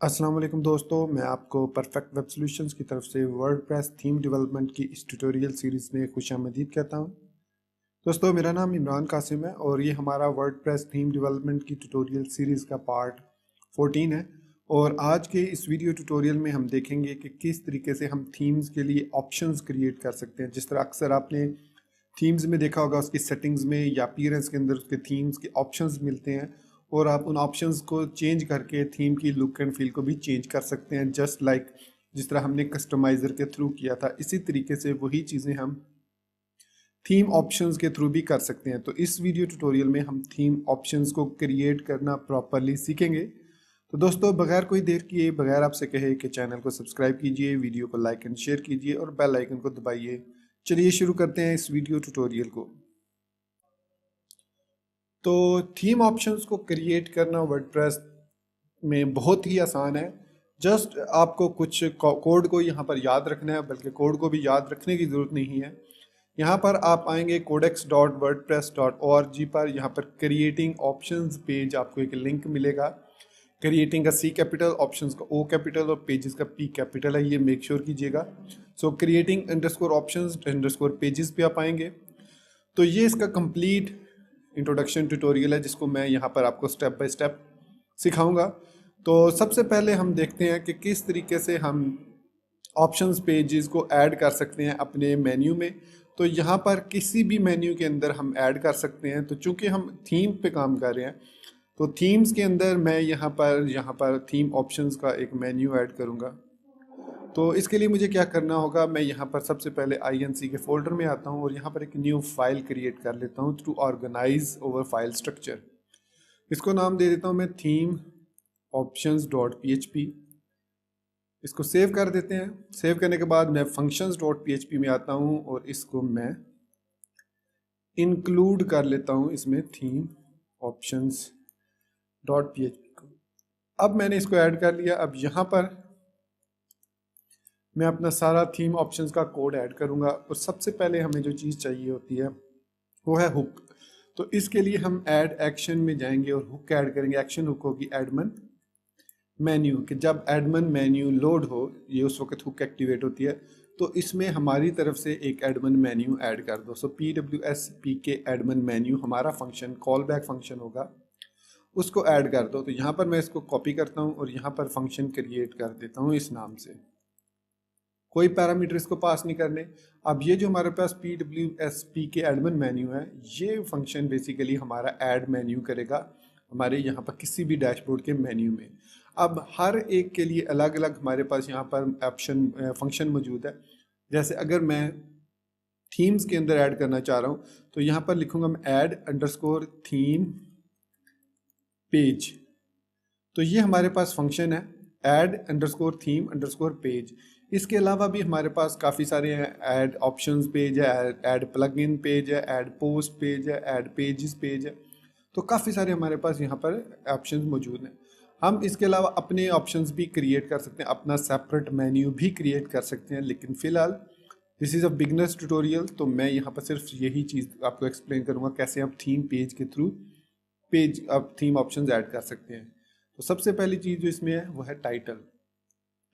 अस्सलाम वालेकुम दोस्तों, मैं आपको परफेक्ट वेब सॉल्यूशंस की तरफ से वर्डप्रेस थीम डेवलपमेंट की इस ट्यूटोरियल सीरीज़ में खुशामदीद कहता हूं। दोस्तों, मेरा नाम इमरान कासिम है और ये हमारा वर्डप्रेस थीम डेवलपमेंट की ट्यूटोरियल सीरीज़ का पार्ट 14 है। और आज के इस वीडियो ट्यूटोरियल में हम देखेंगे कि किस तरीके से हम थीम्स के लिए ऑप्शंस क्रिएट कर सकते हैं। जिस तरह अक्सर आपने थीम्स में देखा होगा, उसकी सेटिंग्स में या अपीयरेंस के अंदर उसके थीम्स के ऑप्शंस मिलते हैं और आप उन ऑप्शंस को चेंज करके थीम की लुक एंड फील को भी चेंज कर सकते हैं। जस्ट लाइक जिस तरह हमने कस्टमाइज़र के थ्रू किया था, इसी तरीके से वही चीज़ें हम थीम ऑप्शंस के थ्रू भी कर सकते हैं। तो इस वीडियो ट्यूटोरियल में हम थीम ऑप्शंस को क्रिएट करना प्रॉपरली सीखेंगे। तो दोस्तों, बगैर कोई देर किए, बगैर आपसे कहे कि चैनल को सब्सक्राइब कीजिए, वीडियो को लाइक एंड शेयर कीजिए और बेल आइकन को दबाइए। चलिए शुरू करते हैं इस वीडियो ट्यूटोरियल को। तो थीम ऑप्शंस को क्रिएट करना वर्डप्रेस में बहुत ही आसान है। जस्ट आपको कुछ कोड को यहाँ पर याद रखना है, बल्कि कोड को भी याद रखने की ज़रूरत नहीं है। यहाँ पर आप आएंगे codex.wordpress.org पर। यहाँ पर क्रिएटिंग ऑप्शंस पेज आपको एक लिंक मिलेगा। क्रिएटिंग का C कैपिटल, ऑप्शंस का O कैपिटल और पेजेस का P कैपिटल है, ये मेक श्योर कीजिएगा। सो creating underscore options underscore pages पे आप आएंगे तो ये इसका कंप्लीट इंट्रोडक्शन ट्यूटोरियल है, जिसको मैं यहाँ पर आपको स्टेप बाय स्टेप सिखाऊंगा। तो सबसे पहले हम देखते हैं कि किस तरीके से हम ऑप्शंस पेजेस को ऐड कर सकते हैं अपने मेन्यू में। तो यहाँ पर किसी भी मेन्यू के अंदर हम ऐड कर सकते हैं। तो चूंकि हम थीम पे काम कर रहे हैं, तो थीम्स के अंदर मैं यहाँ पर थीम ऑप्शंस का एक मेन्यू ऐड करूँगा। तो इसके लिए मुझे क्या करना होगा, मैं यहाँ पर सबसे पहले INC के फोल्डर में आता हूँ और यहाँ पर एक न्यू फाइल क्रिएट कर लेता हूँ through organize over file structure. इसको नाम दे देता हूँ मैं थीम options.php। इसको सेव कर देते हैं। सेव करने के बाद मैं functions.php में आता हूँ और इसको मैं इंक्लूड कर लेता हूँ इसमें थीम options.php को। अब मैंने इसको ऐड कर लिया। अब यहाँ पर मैं अपना सारा थीम ऑप्शंस का कोड ऐड करूंगा और सबसे पहले हमें जो चीज़ चाहिए होती है वो है हुक। तो इसके लिए हम ऐड एक्शन में जाएंगे और हुक ऐड करेंगे। एक्शन हुक होगी एडमन मेन्यू, कि जब एडमन मेन्यू लोड हो, ये उस वक्त हुक एक्टिवेट होती है। तो इसमें हमारी तरफ से एक एडमन मेन्यू ऐड कर दो। सो PWSPK एडमन मेन्यू हमारा फंक्शन कॉल बैक फंक्शन होगा, उसको ऐड कर दो। तो यहाँ पर मैं इसको कॉपी करता हूँ और यहाँ पर फंक्शन क्रिएट कर देता हूँ इस नाम से। कोई पैरामीटर इसको पास नहीं करने। अब ये जो हमारे पास PWSPK एडमिन मेन्यू है, ये फंक्शन बेसिकली हमारा ऐड मेन्यू करेगा हमारे यहाँ पर किसी भी डैशबोर्ड के मेन्यू में। अब हर एक के लिए अलग अलग हमारे पास यहाँ पर ऑप्शन फंक्शन मौजूद है। जैसे अगर मैं थीम्स के अंदर ऐड करना चाह रहा हूँ, तो यहाँ पर लिखूंगा मैं ऐड अंडरस्कोर थीम पेज। तो ये हमारे पास फंक्शन है add underscore theme underscore page. इसके अलावा भी हमारे पास काफ़ी सारे हैं। ऐड ऑप्शंस पेज है, ऐड प्लगइन पेज है, ऐड पोस्ट पेज है, ऐड पेजेस पेज है। तो काफ़ी सारे हमारे पास यहाँ पर ऑप्शंस मौजूद हैं। हम इसके अलावा अपने ऑप्शंस भी क्रिएट कर सकते हैं, अपना सेपरेट मेन्यू भी क्रिएट कर सकते हैं। लेकिन फ़िलहाल this is a beginners tutorial, तो मैं यहाँ पर सिर्फ यही चीज़ आपको एक्सप्लेन करूँगा कैसे आप थीम पेज के थ्रू पेज आप थीम ऑप्शंस ऐड कर सकते हैं। तो सबसे पहली चीज़ जो इसमें है वो है टाइटल।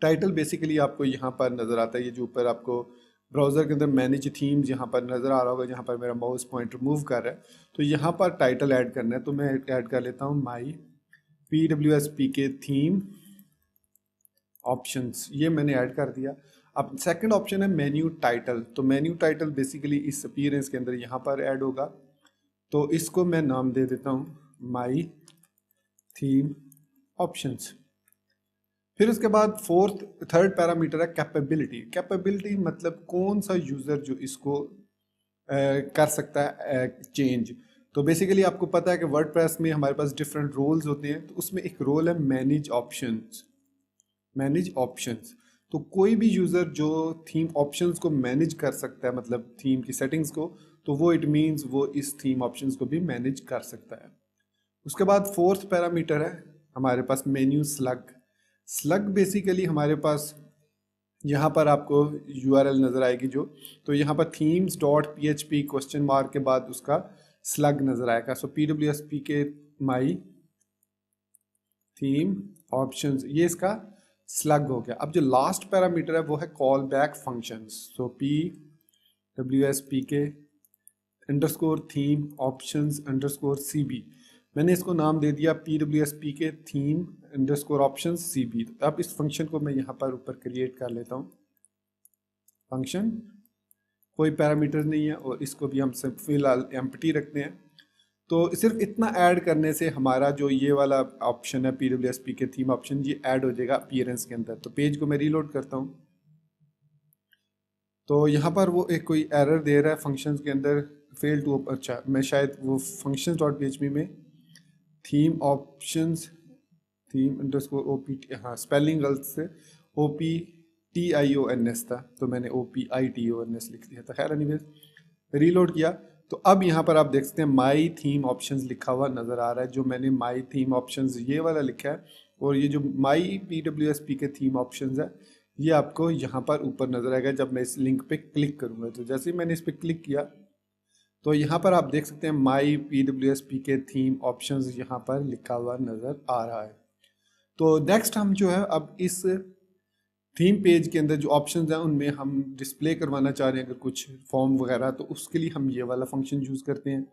टाइटल बेसिकली आपको यहाँ पर नज़र आता है, ये जो ऊपर आपको ब्राउज़र के अंदर मैनेज थीम्स यहाँ पर नज़र आ रहा होगा, जहाँ पर मेरा माउस पॉइंटर मूव कर रहा है। तो यहाँ पर टाइटल ऐड करना है, तो मैं ऐड कर लेता हूँ माई PWSPK थीम ऑप्शंस। ये मैंने ऐड कर दिया। अब सेकंड ऑप्शन है मेन्यू टाइटल। तो मेन्यू टाइटल बेसिकली इस अपीयरेंस के अंदर यहाँ पर ऐड होगा। तो इसको मैं नाम दे देता हूँ माई थीम ऑप्शंस। फिर उसके बाद थर्ड पैरामीटर है कैपेबिलिटी। कैपेबिलिटी मतलब कौन सा यूज़र जो इसको कर सकता है चेंज। तो बेसिकली आपको पता है कि वर्डप्रेस में हमारे पास डिफरेंट रोल्स होते हैं। तो उसमें एक रोल है मैनेज ऑप्शंस। मैनेज ऑप्शंस, तो कोई भी यूज़र जो थीम ऑप्शंस को मैनेज कर सकता है, मतलब थीम की सेटिंग्स को, तो वो इट मीन्स वो इस थीम ऑप्शंस को भी मैनेज कर सकता है। उसके बाद फोर्थ पैरामीटर है हमारे पास मेन्यू स्लग। स्लग बेसिकली हमारे पास यहाँ पर आपको URL नज़र आएगी जो, तो यहाँ पर themes.php क्वेश्चन मार्क के बाद उसका स्लग नज़र आएगा। सो PWSPK माई थीम ऑप्शंस, ये इसका स्लग हो गया। अब जो लास्ट पैरामीटर है वो है call back functions. So P W S P K underscore theme options underscore C B, मैंने इसको नाम दे दिया P W S P K theme underscore options C B. अब इस फंक्शन को मैं यहाँ पर ऊपर क्रिएट कर लेता हूँ। फंक्शन कोई पैरामीटर नहीं है और इसको भी हम सब फिलहाल एम्प्टी रखते हैं। तो सिर्फ इतना ऐड करने से हमारा जो ये वाला ऑप्शन है P W S P K theme option, ये ऐड हो जाएगा अपीयरेंस के अंदर। तो पेज को मैं रीलोड करता हूँ तो यहाँ पर वो एक कोई एरर दे रहा है फंक्शंस के अंदर, फेल टू, अच्छा मैं शायद वो फंक्शंस डॉट पीएचपी में theme options theme underscore O P T, हाँ स्पेलिंग गलत से O P T I O N S था तो मैंने O P I T O N S लिख दिया था। खैर एनीवेज रीलोड किया तो अब यहाँ पर आप देख सकते हैं माई थीम ऑप्शंस लिखा हुआ नज़र आ रहा है। जो मैंने माई थीम ऑप्शंस ये वाला लिखा है और ये जो my P W S P K theme options है ये आपको यहाँ पर ऊपर नज़र आएगा जब मैं इस लिंक पे क्लिक करूँगा। तो जैसे ही मैंने इस पर क्लिक किया तो यहाँ पर आप देख सकते हैं my P W S P K theme options यहाँ पर लिखा हुआ नज़र आ रहा है। तो नेक्स्ट हम जो है अब इस थीम पेज के अंदर जो ऑप्शंस हैं उनमें हम डिस्प्ले करवाना चाह रहे हैं अगर कुछ फॉर्म वगैरह, तो उसके लिए हम ये वाला फंक्शन यूज़ करते हैं।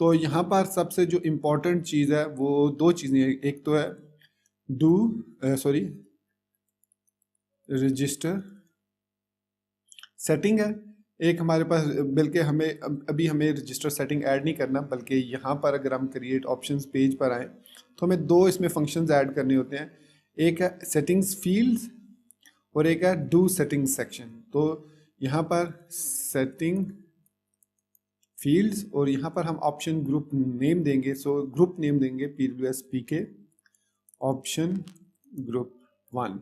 तो यहाँ पर सबसे जो इम्पोर्टेंट चीज़ है वो दो चीज़ें हैं, एक तो है रजिस्टर सेटिंग है, एक हमारे पास, बल्कि हमें अभी हमें रजिस्टर सेटिंग ऐड नहीं करना, बल्कि यहाँ पर अगर हम क्रिएट ऑप्शंस पेज पर आएँ तो हमें दो इसमें फंक्शंस ऐड करने होते हैं। एक है सेटिंग्स फील्ड्स और एक है डू सेटिंग सेक्शन। तो यहाँ पर सेटिंग फील्ड्स और यहाँ पर हम ऑप्शन ग्रुप नेम देंगे। सो ग्रुप नेम देंगे PWSP के ऑप्शन ग्रुप 1,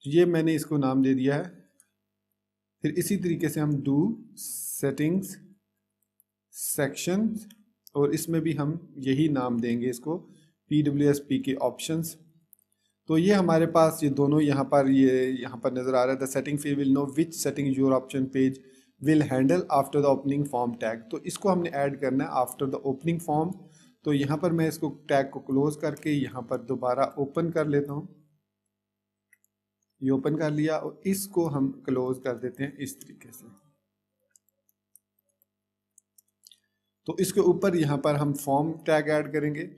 ये मैंने इसको नाम दे दिया है। फिर इसी तरीके से हम डू सेटिंग्स सेक्शन और इसमें भी हम यही नाम देंगे इसको PWSP के ऑप्शंस। तो ये हमारे पास ये दोनों यहाँ पर नज़र आ रहा है। The setting field will know which setting your option page will handle after the opening form tag. तो इसको हमने ऐड करना है आफ्टर द ओपनिंग फॉर्म। तो यहाँ पर मैं इसको टैग को क्लोज करके यहाँ पर दोबारा ओपन कर लेता हूँ। ये ओपन कर लिया और इसको हम क्लोज कर देते हैं इस तरीके से। तो इसके ऊपर यहाँ पर हम फॉर्म टैग ऐड करेंगे।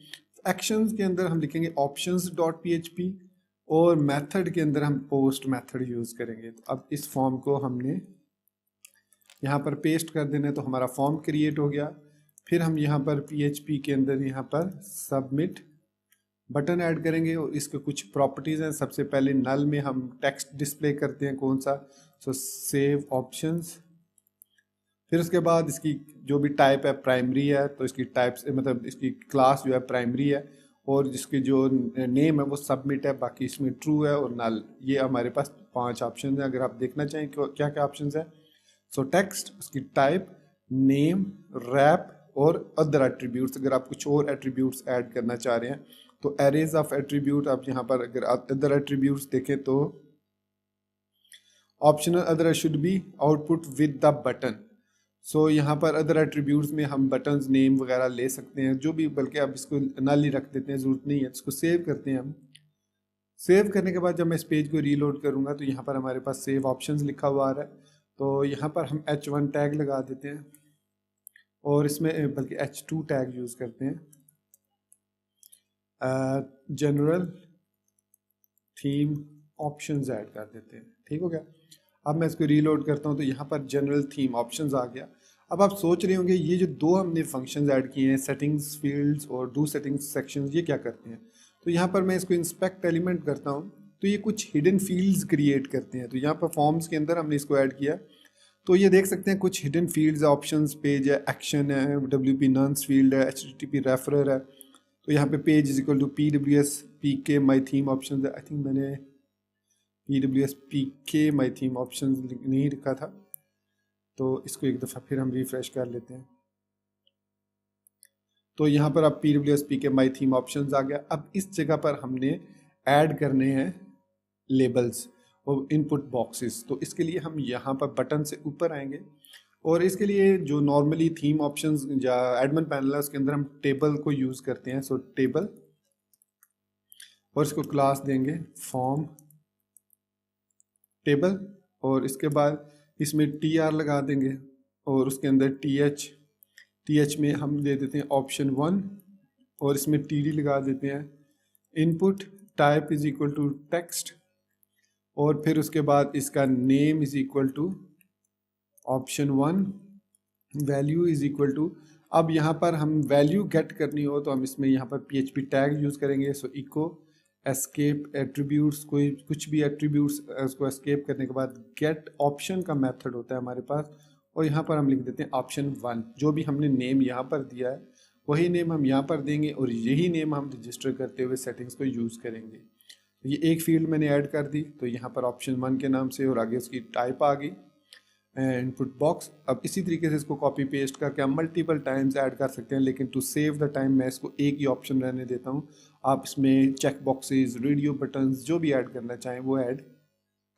एक्शंस के अंदर हम लिखेंगे ऑप्शंस डॉट PHP और मेथड के अंदर हम पोस्ट मेथड यूज़ करेंगे। तो अब इस फॉर्म को हमने यहाँ पर पेस्ट कर देना है तो हमारा फॉर्म क्रिएट हो गया। फिर हम यहाँ पर PHP के अंदर यहाँ पर सबमिट बटन ऐड करेंगे और इसके कुछ प्रॉपर्टीज़ हैं। सबसे पहले नल में हम टेक्स्ट डिस्प्ले करते हैं कौन सा, सो सेव ऑप्शंस। फिर उसके बाद इसकी जो भी टाइप है प्राइमरी है तो इसकी टाइप्स मतलब इसकी क्लास जो है प्राइमरी है और जिसकी जो नेम है वो सबमिट है, बाकी इसमें ट्रू है और नल। ये हमारे पास 5 ऑप्शन है। अगर आप देखना चाहें क्या क्या ऑप्शन है, सो टेक्स्ट, उसकी टाइप, नेम, रैप और अदर एट्रीब्यूट्स। अगर आप कुछ और एट्रीब्यूट्स ऐड करना चाह रहे हैं तो एरेज ऑफ एट्रीब्यूट, आप यहाँ पर अगर अदर एट्रीब्यूट्स देखें तो optional other should be output with the button. So यहाँ पर अदर एट्रीब्यूट्स में हम बटन्स नेम वगैरह ले सकते हैं जो भी, बल्कि आप इसको नल ही रख देते हैं, ज़रूरत नहीं है। इसको सेव करते हैं हम। सेव करने के बाद जब मैं इस पेज को रीलोड करूँगा तो यहाँ पर हमारे पास सेव ऑप्शंस लिखा हुआ आ रहा है। तो यहाँ पर हम H1 टैग लगा देते हैं और इसमें बल्कि H2 टैग यूज़ करते हैं। जनरल थीम ऑप्शंस ऐड कर देते हैं। ठीक हो गया। अब मैं इसको रीलोड करता हूँ तो यहाँ पर जनरल थीम ऑप्शंस आ गया। अब आप सोच रहे होंगे ये जो दो हमने फंक्शंस ऐड किए हैं सेटिंग्स फील्ड्स और डू सेटिंग्स सेक्शंस, ये क्या करते हैं। तो यहाँ पर मैं इसको इंस्पेक्ट एलिमेंट करता हूँ तो ये कुछ हिडन फील्ड्स क्रिएट करते हैं। तो यहाँ पर फॉर्म्स के अंदर हमने इसको ऐड किया तो ये देख सकते हैं कुछ हिडन फील्ड्स, ऑप्शंस, पेज है, एक्शन है, WP नन्स फील्ड है, HTTP रेफरर है। तो यहाँ पे page is equal to PWSP K my theme option है। आई थिंक मैंने PWSP के माई थीम ऑप्शन नहीं लिखा था तो इसको एक दफ़ा फिर हम रिफ्रेश कर लेते हैं। तो यहाँ पर अब PWSP के माई थीम ऑप्शंस आ गया। अब इस जगह पर हमने ऐड करने हैं लेबल्स और इनपुट बॉक्सेस। तो इसके लिए हम यहाँ पर बटन से ऊपर आएंगे और इसके लिए जो नॉर्मली थीम ऑप्शंस या एडमिन पैनल है उसके अंदर हम टेबल को यूज़ करते हैं। सो टेबल और इसको क्लास देंगे फॉर्म टेबल, और इसके बाद इसमें TR लगा देंगे, और उसके अंदर TH में हम दे देते हैं ऑप्शन 1, और इसमें TD लगा देते हैं input type is equal to text, और फिर उसके बाद इसका name is equal to option 1, value is equal to, अब यहाँ पर हम वैल्यू गेट करनी हो तो हम इसमें यहाँ पर PHP टैग यूज़ करेंगे। सो इको एस्केप एट्रीब्यूट्स, कोई कुछ भी एट्रीब्यूट्स उसको एस्केप करने के बाद गेट ऑप्शन का मेथड होता है हमारे पास, और यहाँ पर हम लिख देते हैं ऑप्शन 1। जो भी हमने नेम यहाँ पर दिया है वही नेम हम यहाँ पर देंगे, और यही नेम हम रजिस्टर करते हुए सेटिंग्स को यूज़ करेंगे। तो ये एक फील्ड मैंने ऐड कर दी, तो यहाँ पर ऑप्शन 1 के नाम से, और आगे उसकी टाइप आ गई इनपुट बॉक्स। अब इसी तरीके से इसको कॉपी पेस्ट करके हम मल्टीपल टाइम्स ऐड कर सकते हैं, लेकिन टू सेव द टाइम मैं इसको एक ही ऑप्शन रहने देता हूँ। आप इसमें चेक बॉक्सेस, रेडियो बटन्स जो भी ऐड करना चाहें वो ऐड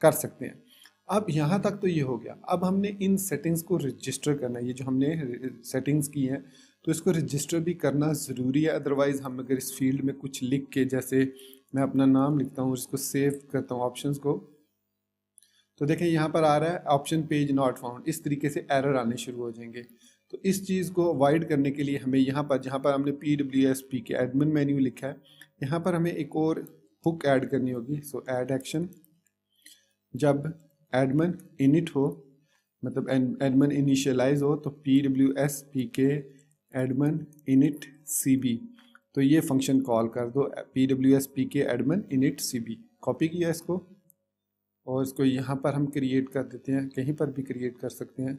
कर सकते हैं। अब यहाँ तक तो ये हो गया। अब हमने इन सेटिंग्स को रजिस्टर करना है। ये जो हमने सेटिंग्स की हैं तो इसको रजिस्टर भी करना ज़रूरी है, अदरवाइज़ हम अगर इस फील्ड में कुछ लिख के, जैसे मैं अपना नाम लिखता हूँ, इसको सेव करता हूँ ऑप्शंस को, तो देखें यहाँ पर आ रहा है ऑप्शन पेज नॉट फाउंड, इस तरीके से एरर आने शुरू हो जाएंगे। तो इस चीज़ को अवॉइड करने के लिए हमें यहाँ पर, जहाँ पर हमने PWSP के एडमिन मेन्यू लिखा है, यहाँ पर हमें एक और हुक ऐड करनी होगी। सो ऐड एक्शन, जब एडमिन इनिट हो, मतलब एडमिन इनिशियलाइज हो, तो PWSP के एडमिन इनिट CB, तो ये फंक्शन कॉल कर दो PWSP के एडमिन इनिट CB। कॉपी किया इसको, और इसको यहाँ पर हम क्रिएट कर देते हैं, कहीं पर भी क्रिएट कर सकते हैं,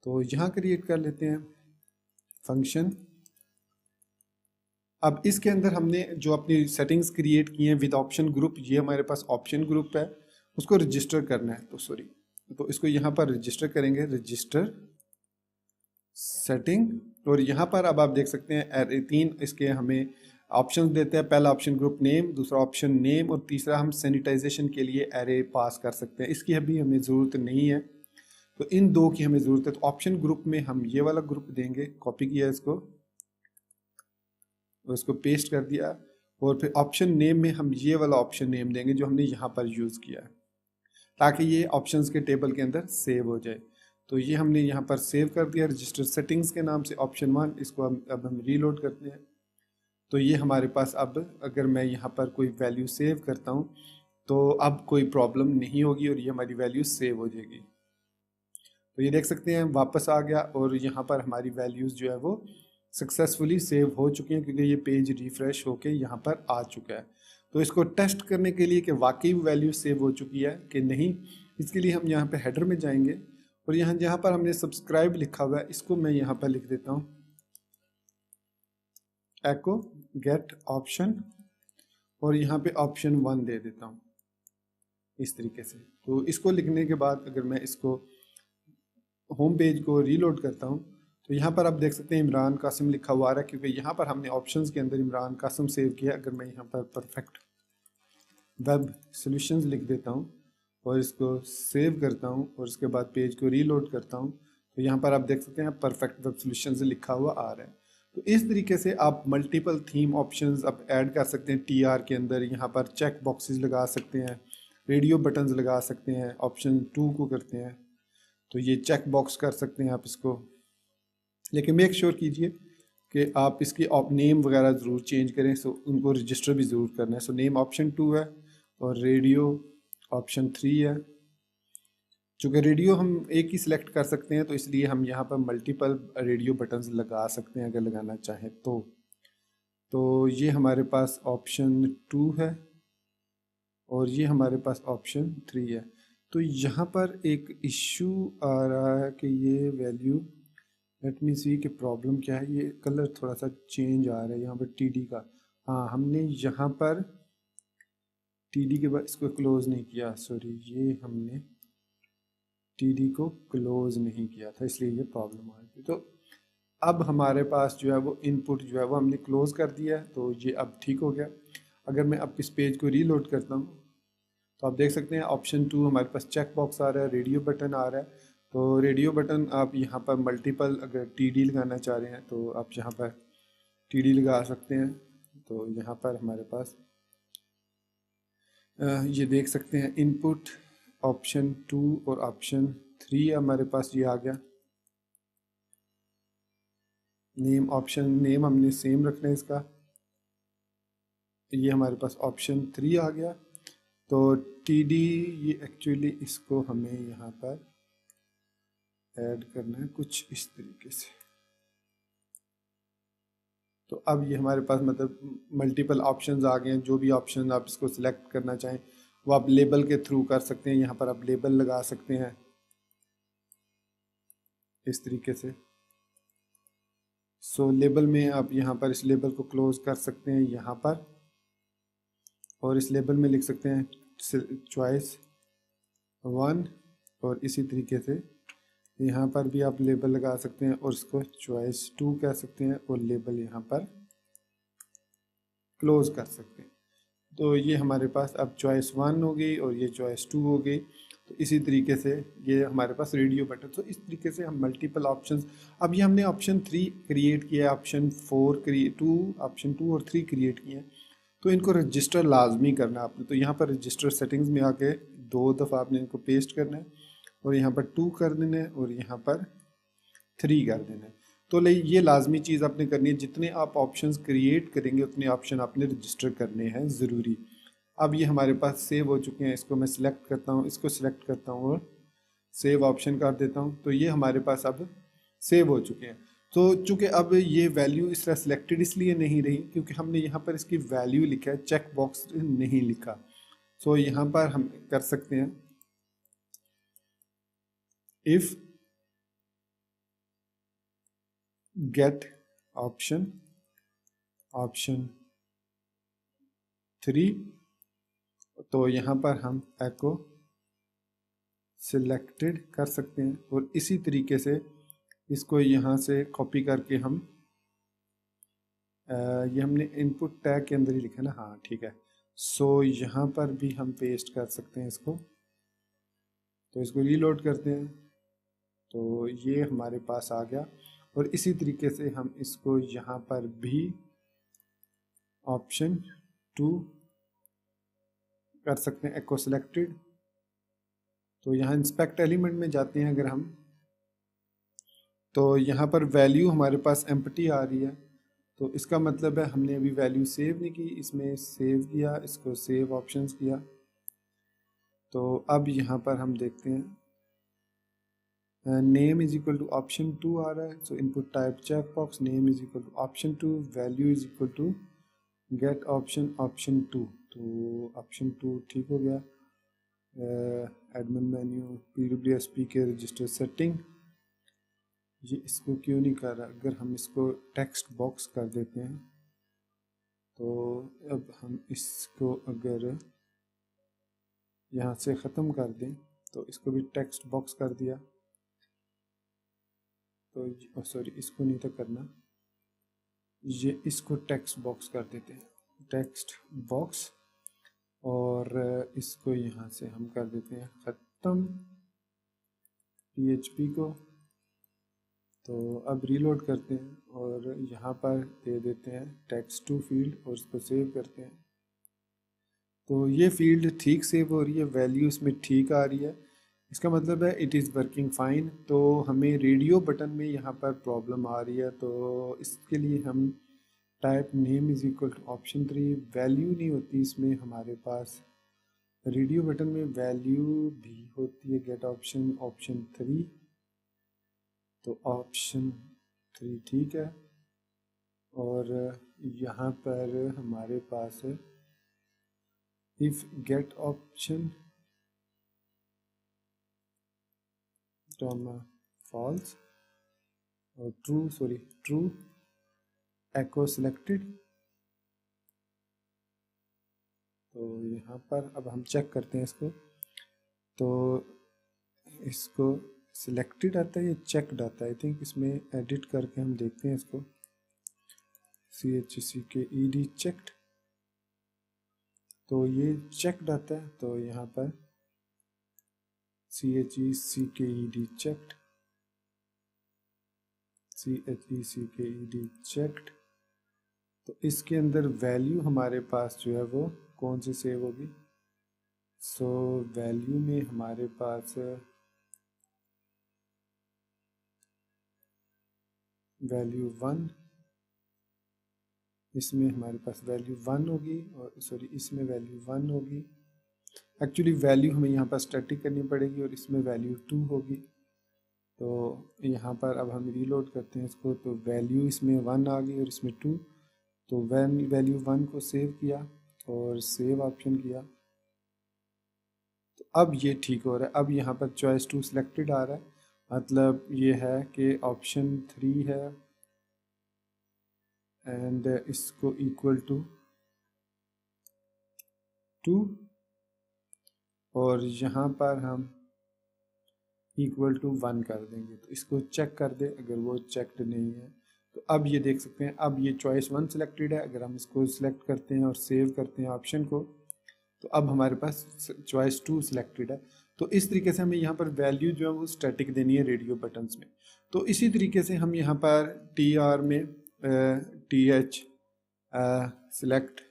तो यहाँ क्रिएट कर लेते हैं फंक्शन। अब इसके अंदर हमने जो अपनी सेटिंग्स क्रिएट की हैं विद ऑप्शन ग्रुप, ये हमारे पास ऑप्शन ग्रुप है, उसको रजिस्टर करना है। तो इसको यहाँ पर रजिस्टर करेंगे, रजिस्टर सेटिंग, और यहाँ पर अब आप देख सकते हैं 3 इसके हमें ऑप्शंस देते हैं। पहला ऑप्शन ग्रुप नेम, दूसरा ऑप्शन नेम, और तीसरा हम सैनिटाइजेशन के लिए एरे पास कर सकते हैं। इसकी अभी हमें ज़रूरत नहीं है, तो इन 2 की हमें ज़रूरत है। तो ऑप्शन ग्रुप में हम ये वाला ग्रुप देंगे, कॉपी किया इसको और इसको पेस्ट कर दिया, और फिर ऑप्शन नेम में हम ये वाला ऑप्शन नेम देंगे जो हमने यहाँ पर यूज़ किया है, ताकि ये ऑप्शंस के टेबल के अंदर सेव हो जाए। तो ये हमने यहाँ पर सेव कर दिया रजिस्टर सेटिंग्स के नाम से ऑप्शन 1। इसको अब हम रीलोड करते हैं, तो ये हमारे पास अब अगर मैं यहाँ पर कोई वैल्यू सेव करता हूँ तो अब कोई प्रॉब्लम नहीं होगी, और ये हमारी वैल्यू सेव हो जाएगी। तो ये देख सकते हैं वापस आ गया, और यहाँ पर हमारी वैल्यूज़ जो है वो सक्सेसफुली सेव हो चुकी हैं, क्योंकि ये पेज रिफ़्रेश होके यहाँ पर आ चुका है। तो इसको टेस्ट करने के लिए कि वाकई वैल्यू सेव हो चुकी है कि नहीं, इसके लिए हम यहाँ पे हेडर में जाएंगे, और यहाँ जहाँ पर हमने सब्सक्राइब लिखा हुआ है इसको मैं यहाँ पर लिख देता हूँ एको गेट ऑप्शन, और यहाँ पे ऑप्शन 1 दे देता हूँ इस तरीके से। तो इसको लिखने के बाद अगर मैं इसको होम पेज को रीलोड करता हूँ तो यहाँ पर आप देख सकते हैं इमरान कासिम लिखा हुआ आ रहा है, क्योंकि यहाँ पर हमने ऑप्शंस के अंदर इमरान कासिम सेव किया। अगर मैं यहाँ पर परफेक्ट वेब सॉल्यूशंस लिख देता हूँ और इसको सेव करता हूँ, और उसके बाद पेज को रीलोड करता हूँ, तो यहाँ पर आप देख सकते हैं परफेक्ट वेब सॉल्यूशंस लिखा हुआ आ रहा है। तो इस तरीके से आप मल्टीपल थीम ऑप्शंस आप ऐड कर सकते हैं TR के अंदर। यहाँ पर चेक बॉक्सेस लगा सकते हैं, रेडियो बटन्स लगा सकते हैं, ऑप्शन 2 को करते हैं तो ये चेक बॉक्स कर सकते हैं आप इसको, लेकिन मेक श्योर कीजिए कि आप इसकी नेम वगैरह ज़रूर चेंज करें। सो उनको रजिस्टर भी ज़रूर करना है। सो नेम ऑप्शन 2 है और रेडियो ऑप्शन 3 है। चूँकि रेडियो हम एक ही सिलेक्ट कर सकते हैं तो इसलिए हम यहाँ पर मल्टीपल रेडियो बटन्स लगा सकते हैं अगर लगाना चाहें तो ये हमारे पास ऑप्शन 2 है और ये हमारे पास ऑप्शन 3 है। तो यहाँ पर एक इशू आ रहा है कि ये वैल्यू, लेट मी सी कि प्रॉब्लम क्या है। ये कलर थोड़ा सा चेंज आ रहा है यहाँ पर TD का। हाँ, हमने यहाँ पर TD के बाद इसको क्लोज नहीं किया, सॉरी, ये हमने TD को क्लोज नहीं किया था इसलिए ये प्रॉब्लम आ रही थी। तो अब हमारे पास जो है वो इनपुट जो है वो हमने क्लोज कर दिया है, तो ये अब ठीक हो गया। अगर मैं अब इस पेज को रीलोड करता हूँ तो आप देख सकते हैं ऑप्शन 2 हमारे पास चेक बॉक्स आ रहा है, रेडियो बटन आ रहा है। तो रेडियो बटन आप यहाँ पर मल्टीपल अगर TD लगाना चाह रहे हैं तो आप यहाँ पर TD लगा सकते हैं। तो यहाँ पर हमारे पास ये देख सकते हैं इनपुट ऑप्शन 2 और ऑप्शन 3 हमारे पास ये आ गया। नेम ऑप्शन नेम हमने सेम रखना है इसका। ये हमारे पास ऑप्शन 3 आ गया। तो TD ये एक्चुअली इसको हमें यहाँ पर ऐड करना है कुछ इस तरीके से। तो अब ये हमारे पास मतलब मल्टीपल ऑप्शंस आ गए हैं। जो भी ऑप्शन आप इसको सिलेक्ट करना चाहें वो आप लेबल के थ्रू कर सकते हैं। यहाँ पर आप लेबल लगा सकते हैं इस तरीके से। सो लेबल में आप यहाँ पर इस लेबल को क्लोज कर सकते हैं यहाँ पर, और इस लेबल में लिख सकते हैं चॉइस 1, और इसी तरीके से यहाँ पर भी आप लेबल लगा सकते हैं और इसको चॉइस 2 कह सकते हैं और लेबल यहाँ पर क्लोज कर सकते हैं। तो ये हमारे पास अब चॉइस 1 हो गई और ये चॉइस 2 हो गई। तो इसी तरीके से ये हमारे पास रेडियो बटन। तो इस तरीके से हम मल्टीपल ऑप्शंस, अब ये हमने ऑप्शन 3 क्रिएट किया है, ऑप्शन 4 ऑप्शन 2 और 3 क्रिएट किए हैं। तो इनको रजिस्टर लाजमी करना है आपने। तो यहाँ पर रजिस्टर सेटिंग्स में आके 2 दफ़ा आपने इनको पेस्ट करना है और यहाँ पर 2 कर देना है और यहाँ पर 3 कर देना है। तो ये लाजमी चीज़ आपने करनी है। जितने आप ऑप्शंस क्रिएट करेंगे उतने ऑप्शन आपने रजिस्टर करने हैं ज़रूरी। अब ये हमारे पास सेव हो चुके हैं। इसको मैं सिलेक्ट करता हूँ, इसको सिलेक्ट करता हूँ और सेव ऑप्शन कर देता हूँ। तो ये हमारे पास अब सेव हो चुके हैं। तो चूँकि अब ये वैल्यू इस तरह सिलेक्टेड इसलिए नहीं रही क्योंकि हमने यहाँ पर इसकी वैल्यू लिखा है, चेक बॉक्स नहीं लिखा। सो यहाँ पर हम कर सकते हैं इफ़ गेट ऑप्शन 3, तो यहाँ पर हम एको सिलेक्टेड कर सकते हैं और इसी तरीके से इसको यहाँ से कॉपी करके हम ये हमने इनपुट टैग के अंदर ही लिखा है ना, हाँ ठीक है। सो यहाँ पर भी हम पेस्ट कर सकते हैं इसको। तो इसको रीलोड करते हैं तो ये हमारे पास आ गया। और इसी तरीके से हम इसको यहाँ पर भी ऑप्शन 2 कर सकते हैं, एको सिलेक्टेड। तो यहाँ इंस्पेक्ट एलिमेंट में जाते हैं अगर हम, तो यहाँ पर वैल्यू हमारे पास एम्प्टी आ रही है। तो इसका मतलब है हमने अभी वैल्यू सेव नहीं की, इसमें सेव किया, इसको सेव ऑप्शंस किया। तो अब यहाँ पर हम देखते हैं name is equal to option 2 आ रहा है। So input type check box, name is equal to option 2, value is equal to get option 2। तो ऑप्शन 2 ठीक हो गया। Admin menu PWSP K register setting, ये इसको क्यों नहीं कर रहा। अगर हम इसको टेक्स्ट बॉक्स कर देते हैं तो अब हम इसको अगर यहाँ से ख़त्म कर दें तो इसको भी टेक्स्ट बॉक्स कर दिया। तो सॉरी इसको नहीं था करना, ये इसको टेक्स्ट बॉक्स कर देते हैं, टेक्स्ट बॉक्स। और इसको यहाँ से हम कर देते हैं ख़त्म PHP को। तो अब रीलोड करते हैं और यहाँ पर दे देते हैं टेक्स्ट टू फील्ड और इसको सेव करते हैं। तो ये फील्ड ठीक सेव हो रही है, वैल्यू इसमें ठीक आ रही है, इसका मतलब है इट इज़ वर्किंग फ़ाइन। तो हमें रेडियो बटन में यहाँ पर प्रॉब्लम आ रही है। तो इसके लिए हम type name is equal to option 3, वैल्यू नहीं होती इसमें हमारे पास। रेडियो बटन में वैल्यू भी होती है गेट ऑप्शन 3। तो ऑप्शन 3 ठीक है। और यहाँ पर हमारे पास है इफ़ गेट ऑप्शन फॉल्स और ट्रू एको सिलेक्टेड। तो यहाँ पर अब हम चेक करते हैं इसको। तो इसको सिलेक्टेड आता है या चेकड आता है, आई थिंक इसमें एडिट करके हम देखते हैं इसको। CHECKED चेक्ड, तो ये चेकड आता है। तो यहाँ पर CHECKED चेक्ड, CHECKED चेक्ड। तो इसके अंदर वैल्यू हमारे पास जो है वो कौन सी सेव होगी, सो वैल्यू में हमारे पास वैल्यू 1, इसमें हमारे पास वैल्यू 1 होगी, और सॉरी इसमें वैल्यू 1 होगी। एक्चुअली वैल्यू हमें यहाँ पर स्टैटिक करनी पड़ेगी और इसमें वैल्यू 2 होगी। तो यहाँ पर अब हम रीलोड करते हैं इसको, तो वैल्यू इसमें 1 आ गई और इसमें 2। तो वैल्यू 1 को सेव किया और सेव ऑप्शन किया, तो अब ये ठीक हो रहा है। अब यहाँ पर चॉइस 2 सिलेक्टेड आ रहा है, मतलब ये है कि ऑप्शन 3 है एंड इसको इक्वल टू 2, और यहाँ पर हम इक्वल टू 1 कर देंगे। तो इसको चेक कर दे, अगर वो चेक्ड नहीं है तो अब ये देख सकते हैं, अब ये चॉइस 1 सिलेक्टेड है। अगर हम इसको सिलेक्ट करते हैं और सेव करते हैं ऑप्शन को, तो अब हमारे पास चॉइस 2 सिलेक्टेड है। तो इस तरीके से हमें यहाँ पर वैल्यू जो है वो स्टैटिक देनी है रेडियो बटन्स में। तो इसी तरीके से हम यहाँ पर TR में TH सिलेक्ट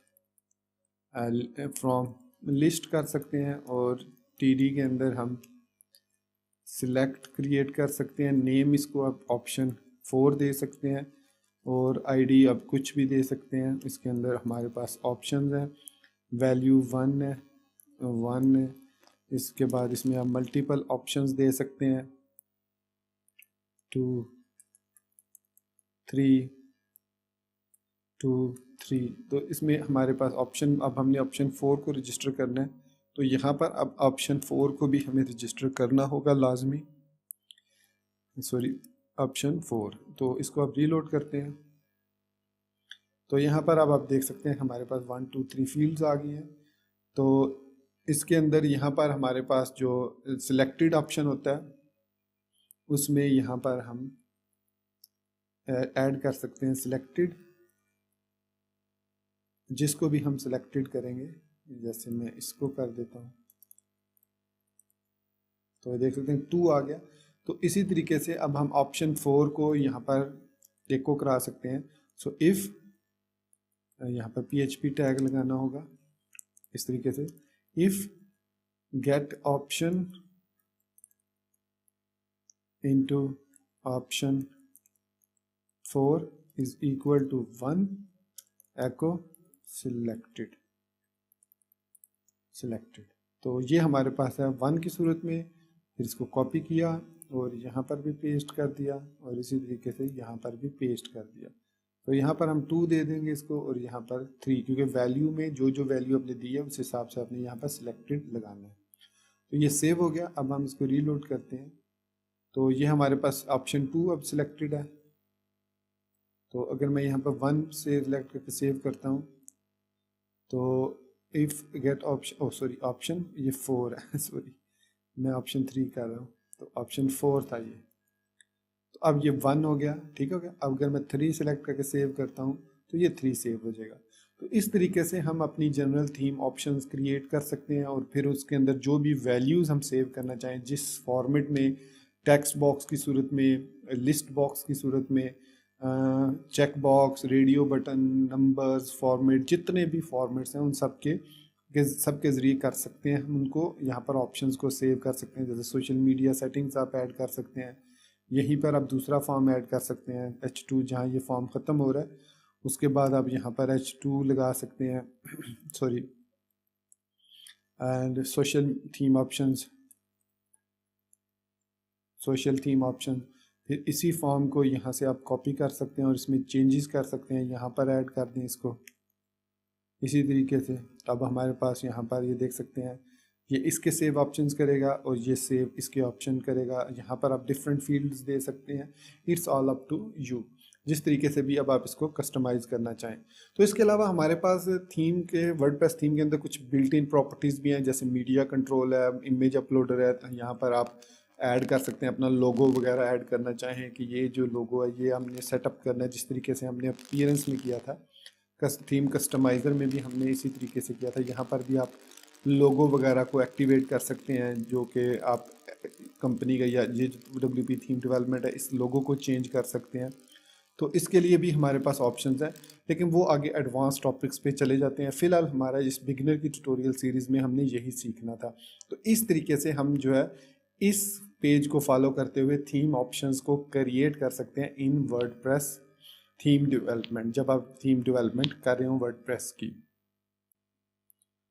फ्रॉम लिस्ट कर सकते हैं, और TD के अंदर हम सिलेक्ट क्रिएट कर सकते हैं। नेम इसको आप ऑप्शन 4 दे सकते हैं, और ID अब कुछ भी दे सकते हैं। इसके अंदर हमारे पास ऑप्शन हैं, वैल्यू 1 है, 1 है। इसके बाद इसमें आप मल्टीपल ऑप्शंस दे सकते हैं, 2 3 2 3। तो इसमें हमारे पास ऑप्शन, अब हमने ऑप्शन 4 को रजिस्टर करना है, तो यहाँ पर अब ऑप्शन 4 को भी हमें रजिस्टर करना होगा लाजमी, सॉरी ऑप्शन 4। तो इसको अब रीलोड करते हैं, तो यहाँ पर अब आप देख सकते हैं हमारे पास 1 2 3 फील्ड्स आ गई हैं। तो इसके अंदर यहाँ पर हमारे पास जो सिलेक्टेड ऑप्शन होता है, उसमें यहाँ पर हम ऐड कर सकते हैं सिलेक्टेड, जिसको भी हम सिलेक्टेड करेंगे। जैसे मैं इसको कर देता हूँ, तो देख सकते हैं 2 आ गया। तो इसी तरीके से अब हम ऑप्शन 4 को यहाँ पर एको करा सकते हैं। सो इफ़, यहाँ पर PHP टैग लगाना होगा इस तरीके से, if get option into option 4 is equal to 1 echo selected. तो ये हमारे पास है 1 की सूरत में। फिर इसको कॉपी किया और यहाँ पर भी पेस्ट कर दिया, और इसी तरीके से यहाँ पर भी पेस्ट कर दिया। तो यहाँ पर हम 2 दे देंगे इसको, और यहाँ पर 3, क्योंकि वैल्यू में जो जो वैल्यू आपने दी है उस हिसाब से आपने यहाँ पर सिलेक्टेड लगाना है। तो ये सेव हो गया। अब हम इसको रीलोड करते हैं, तो ये हमारे पास ऑप्शन 2 अब सिलेक्टेड है। तो अगर मैं यहाँ पर 1 से सिलेक्ट करके सेव करता हूँ, तो if get option, sorry option ये 4 है सॉरी मैं ऑप्शन 3 कर रहा हूँ, तो ऑप्शन 4 था ये। तो अब ये 1 हो गया, ठीक हो गया। अब अगर मैं 3 सेलेक्ट करके सेव करता हूँ, तो ये 3 सेव हो जाएगा। तो इस तरीके से हम अपनी जनरल थीम ऑप्शंस क्रिएट कर सकते हैं, और फिर उसके अंदर जो भी वैल्यूज़ हम सेव करना चाहें, जिस फॉर्मेट में, टेक्स्ट बॉक्स की सूरत में, लिस्ट बॉक्स की सूरत में, check box, radio button, numbers, format, जितने भी फॉर्मेट्स हैं उन सबके ज़रिए कर सकते हैं हम उनको। यहाँ पर ऑप्शंस को सेव कर सकते हैं, जैसे सोशल मीडिया सेटिंग्स आप ऐड कर सकते हैं। यहीं पर आप दूसरा फॉर्म ऐड कर सकते हैं, H2, जहाँ ये फॉर्म ख़त्म हो रहा है उसके बाद आप यहाँ पर H2 लगा सकते हैं sorry, and social theme option. फिर इसी फॉर्म को यहाँ से आप कॉपी कर सकते हैं और इसमें चेंजेस कर सकते हैं, यहाँ पर ऐड कर दें इसको इसी तरीके से। अब हमारे पास यहाँ पर ये देख सकते हैं, ये इसके सेव ऑप्शंस करेगा और ये सेव इसके ऑप्शन करेगा। यहाँ पर आप डिफरेंट फील्ड्स दे सकते हैं। It's all up to you, जिस तरीके से भी अब आप इसको कस्टमाइज़ करना चाहें। तो इसके अलावा हमारे पास थीम के, वर्डप्रेस थीम के अंदर कुछ बिल्ट इन प्रॉपर्टीज़ भी हैं, जैसे मीडिया कंट्रोल है, इमेज अपलोडर है। तो यहाँ पर आप ऐड कर सकते हैं अपना लोगो वगैरह ऐड करना चाहें कि ये जो लोगो है ये हमने सेटअप करना है जिस तरीके से हमने अपीयरेंस में किया था। थीम कस्टमाइज़र में भी हमने इसी तरीके से किया था। यहाँ पर भी आप लोगो वगैरह को एक्टिवेट कर सकते हैं, जो कि आप कंपनी का या ये WP थीम डेवलपमेंट है इस लोगो को चेंज कर सकते हैं। तो इसके लिए भी हमारे पास ऑप्शंस हैं, लेकिन वो आगे एडवांस टॉपिक्स पे चले जाते हैं। फ़िलहाल हमारा इस बिगिनर की ट्यूटोरियल सीरीज़ में हमने यही सीखना था। तो इस तरीके से हम जो है इस पेज को फॉलो करते हुए थीम ऑप्शंस को क्रिएट कर सकते हैं इन वर्डप्रेस थीम डेवलपमेंट, जब आप थीम डेवलपमेंट कर रहे हो वर्डप्रेस की।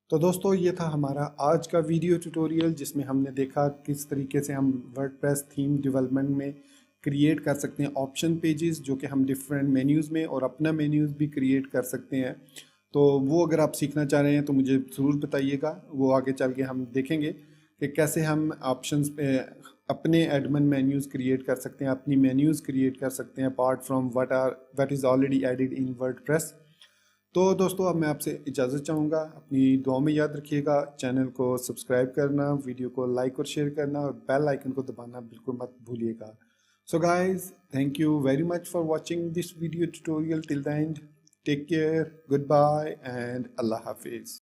तो दोस्तों ये था हमारा आज का वीडियो ट्यूटोरियल, जिसमें हमने देखा किस तरीके से हम वर्डप्रेस थीम डेवलपमेंट में क्रिएट कर सकते हैं ऑप्शन पेजेस, जो कि हम डिफरेंट मेन्यूज़ में और अपना मेन्यूज़ भी क्रिएट कर सकते हैं। तो वो अगर आप सीखना चाह रहे हैं तो मुझे ज़रूर बताइएगा, वो आगे चल के हम देखेंगे कि कैसे हम ऑप्शंस पे अपने एडमिन मेन्यूज़ क्रिएट कर सकते हैं, अपनी मेन्यूज़ क्रिएट कर सकते हैं apart from what is already added in WordPress. तो दोस्तों अब मैं आपसे इजाज़त चाहूँगा, अपनी दुआ में याद रखिएगा, चैनल को सब्सक्राइब करना, वीडियो को लाइक और शेयर करना और बेल आइकन को दबाना बिल्कुल मत भूलिएगा। So guys, thank you very much for watching this video tutorial till the end. Take care, good bye and अल्लाह हाफिज़।